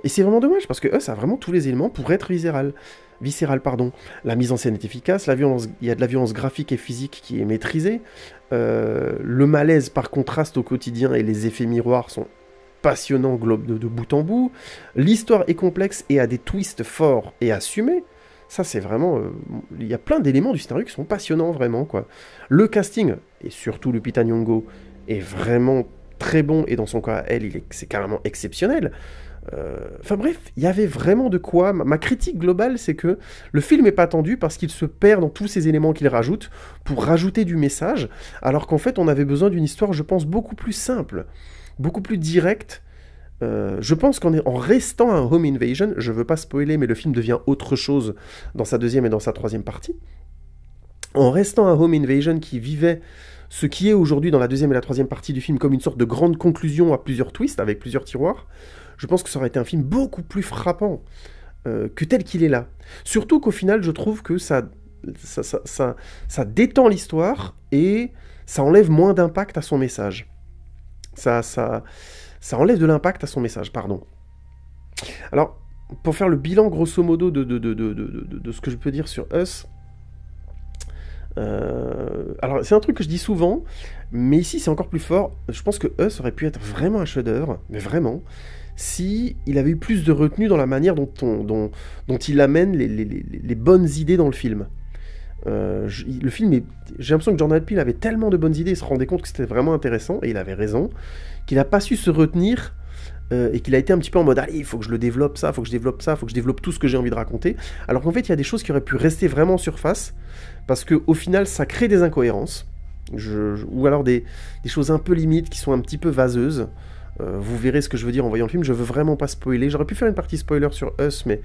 Et c'est vraiment dommage, parce que ça a vraiment tous les éléments pour être viscéral. La mise en scène est efficace, il y a de la violence graphique et physique qui est maîtrisée, le malaise par contraste au quotidien et les effets miroirs sont passionnants de bout en bout, l'histoire est complexe et a des twists forts et assumés, ça c'est vraiment... il y a plein d'éléments du scénario qui sont passionnants vraiment, quoi. Le casting, et surtout Lupita Nyong'o, est vraiment très bon, et dans son cas, c'est carrément exceptionnel. Enfin bref, il y avait vraiment de quoi. Ma critique globale, c'est que le film n'est pas attendu parce qu'il se perd dans tous ces éléments qu'il rajoute pour rajouter du message, alors qu'en fait, on avait besoin d'une histoire, je pense, beaucoup plus simple, beaucoup plus directe. Je pense qu'en restant un home invasion, je veux pas spoiler, mais le film devient autre chose dans sa deuxième et dans sa troisième partie. En restant un home invasion qui vivait ce qui est aujourd'hui dans la deuxième et la troisième partie du film comme une sorte de grande conclusion à plusieurs twists, avec plusieurs tiroirs, je pense que ça aurait été un film beaucoup plus frappant que tel qu'il est là. Surtout qu'au final, je trouve que ça détend l'histoire et ça enlève moins d'impact à son message. Ça enlève de l'impact à son message, pardon. Alors, pour faire le bilan grosso modo de ce que je peux dire sur Us, alors c'est un truc que je dis souvent, mais ici c'est encore plus fort. Je pense que Us aurait pu être vraiment un chef-d'œuvre, mais vraiment, si il avait eu plus de retenue dans la manière dont il amène les bonnes idées dans le film. Le film j'ai l'impression que Jordan Peele avait tellement de bonnes idées, il se rendait compte que c'était vraiment intéressant, et il avait raison, qu'il n'a pas su se retenir, et qu'il a été un petit peu en mode allez, il faut que je le développe ça, faut que je développe ça, faut que je développe tout ce que j'ai envie de raconter, alors qu'en fait il y a des choses qui auraient pu rester vraiment en surface, parce qu'au final ça crée des incohérences, ou alors des choses un peu limites qui sont un petit peu vaseuses. Vous verrez ce que je veux dire en voyant le film, je veux vraiment pas spoiler, j'aurais pu faire une partie spoiler sur Us, mais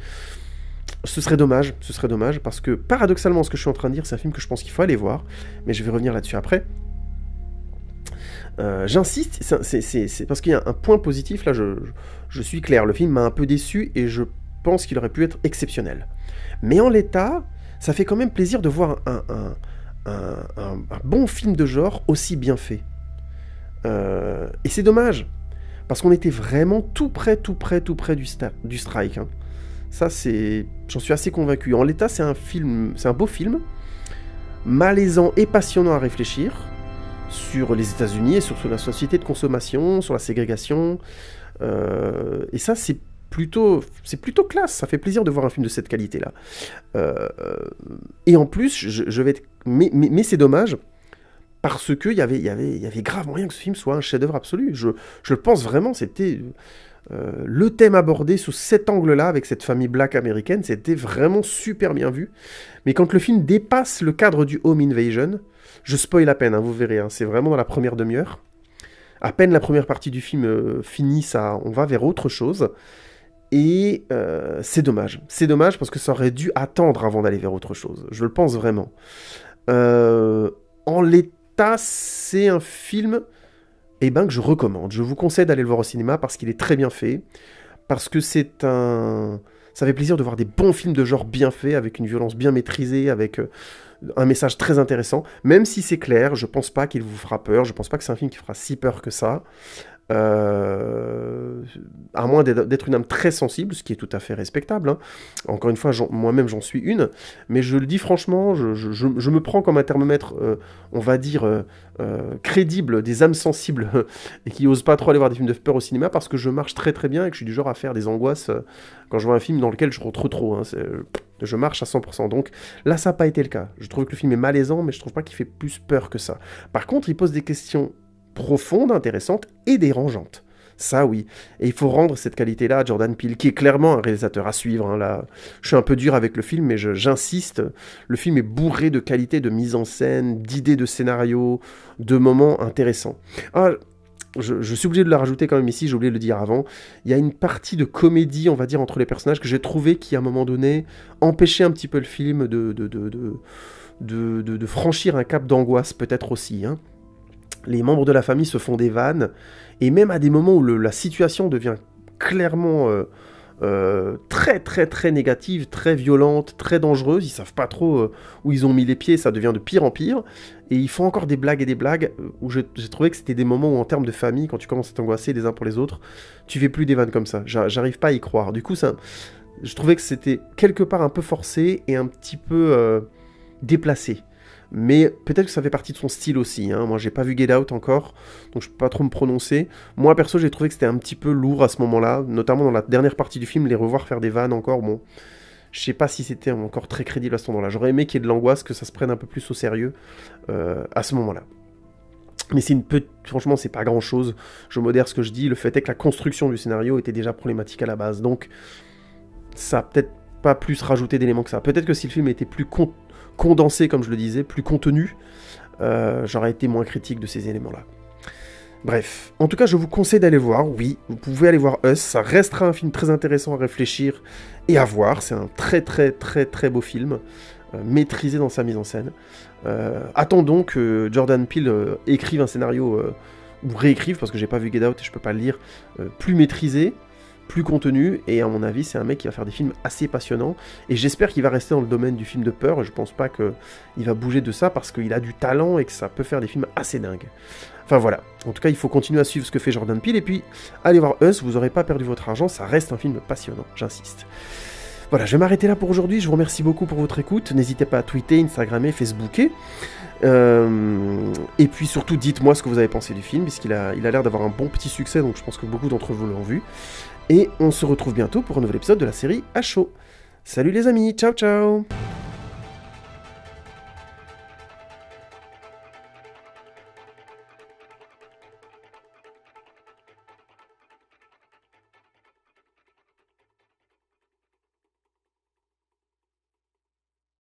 ce serait dommage, parce que paradoxalement ce que je suis en train de dire, c'est un film que je pense qu'il faut aller voir, mais je vais revenir là-dessus après. J'insiste, c'est parce qu'il y a un point positif, là je suis clair, le film m'a un peu déçu et je pense qu'il aurait pu être exceptionnel. Mais en l'état, ça fait quand même plaisir de voir un bon film de genre aussi bien fait. Et c'est dommage, parce qu'on était vraiment tout près du strike. Hein. Ça, j'en suis assez convaincu. En l'état, c'est un beau film, malaisant et passionnant à réfléchir, sur les États-Unis et sur la société de consommation, sur la ségrégation. Et ça, c'est plutôt classe. Ça fait plaisir de voir un film de cette qualité-là. Et en plus, mais c'est dommage, parce qu'il y avait grave moyen que ce film soit un chef-d'œuvre absolu. Je le pense vraiment, c'était... le thème abordé sous cet angle-là, avec cette famille black américaine, c'était vraiment super bien vu. Mais quand le film dépasse le cadre du home invasion, je spoil à peine, hein, vous verrez, hein, c'est vraiment dans la première demi-heure. À peine la première partie du film finie, on va vers autre chose. Et c'est dommage. C'est dommage parce que ça aurait dû attendre avant d'aller vers autre chose. Je le pense vraiment. En l'état, c'est un film que je recommande. Je vous conseille d'aller le voir au cinéma parce qu'il est très bien fait. Parce que ça fait plaisir de voir des bons films de genre bien faits, avec une violence bien maîtrisée, avec un message très intéressant. Même si c'est clair, je pense pas qu'il vous fera peur. Je pense pas que c'est un film qui fera si peur que ça. À moins d'être une âme très sensible, ce qui est tout à fait respectable, hein. Encore une fois, moi-même j'en suis une, mais je le dis franchement, je me prends comme un thermomètre, on va dire, crédible des âmes sensibles et qui osent pas trop aller voir des films de peur au cinéma, parce que je marche très très bien et que je suis du genre à faire des angoisses quand je vois un film dans lequel je rentre trop, hein, je marche à 100%. Donc là, ça n'a pas été le cas. Je trouve que le film est malaisant, mais je trouve pas qu'il fait plus peur que ça. Par contre, il pose des questions profonde, intéressante et dérangeante. Ça, oui. Et il faut rendre cette qualité-là à Jordan Peele, qui est clairement un réalisateur à suivre. Hein, là, je suis un peu dur avec le film, mais j'insiste. Le film est bourré de qualité de mise en scène, d'idées de scénario, de moments intéressants. Ah, je suis obligé de la rajouter quand même ici, j'ai oublié de le dire avant. Il y a une partie de comédie, on va dire, entre les personnages que j'ai trouvé qui, à un moment donné, empêchait un petit peu le film de franchir un cap d'angoisse, peut-être aussi, hein. Les membres de la famille se font des vannes, et même à des moments où la situation devient clairement très très très négative, très violente, très dangereuse, ils savent pas trop où ils ont mis les pieds, ça devient de pire en pire, et ils font encore des blagues, où j'ai trouvé que c'était des moments où, en termes de famille, quand tu commences à t'angoisser les uns pour les autres, tu fais plus des vannes comme ça, j'arrive pas à y croire. Du coup, je trouvais que c'était quelque part un peu forcé, et un petit peu déplacé. Mais peut-être que ça fait partie de son style aussi, hein. Moi, j'ai pas vu Get Out encore, donc je peux pas trop me prononcer. Moi, perso, j'ai trouvé que c'était un petit peu lourd à ce moment-là, notamment dans la dernière partie du film, les revoir faire des vannes encore, bon... Je sais pas si c'était encore très crédible à ce moment-là. J'aurais aimé qu'il y ait de l'angoisse, que ça se prenne un peu plus au sérieux à ce moment-là. Mais franchement, c'est pas grand-chose. Je modère ce que je dis. Le fait est que la construction du scénario était déjà problématique à la base, donc ça a peut-être pas plus rajouté d'éléments que ça. Peut-être que si le film était plus condensé, comme je le disais, plus contenu, j'aurais été moins critique de ces éléments-là. Bref, en tout cas, je vous conseille d'aller voir, oui, vous pouvez aller voir Us, ça restera un film très intéressant à réfléchir et à voir, c'est un très très très très beau film, maîtrisé dans sa mise en scène. Attendons que Jordan Peele écrive un scénario, ou réécrive, parce que j'ai pas vu Get Out et je peux pas le lire, plus maîtrisé, plus contenu, et à mon avis c'est un mec qui va faire des films assez passionnants, et j'espère qu'il va rester dans le domaine du film de peur, et je pense pas qu'il va bouger de ça, parce qu'il a du talent et que ça peut faire des films assez dingues. Enfin voilà, en tout cas il faut continuer à suivre ce que fait Jordan Peele, et puis allez voir Us, vous n'aurez pas perdu votre argent, ça reste un film passionnant, j'insiste. Voilà, je vais m'arrêter là pour aujourd'hui, je vous remercie beaucoup pour votre écoute, n'hésitez pas à tweeter, Instagrammer, Facebooker, et puis surtout dites-moi ce que vous avez pensé du film, puisqu'il a l'air d'avoir un bon petit succès, donc je pense que beaucoup d'entre vous l'ont vu. Et on se retrouve bientôt pour un nouvel épisode de la série À Chaud. Salut les amis, ciao ciao.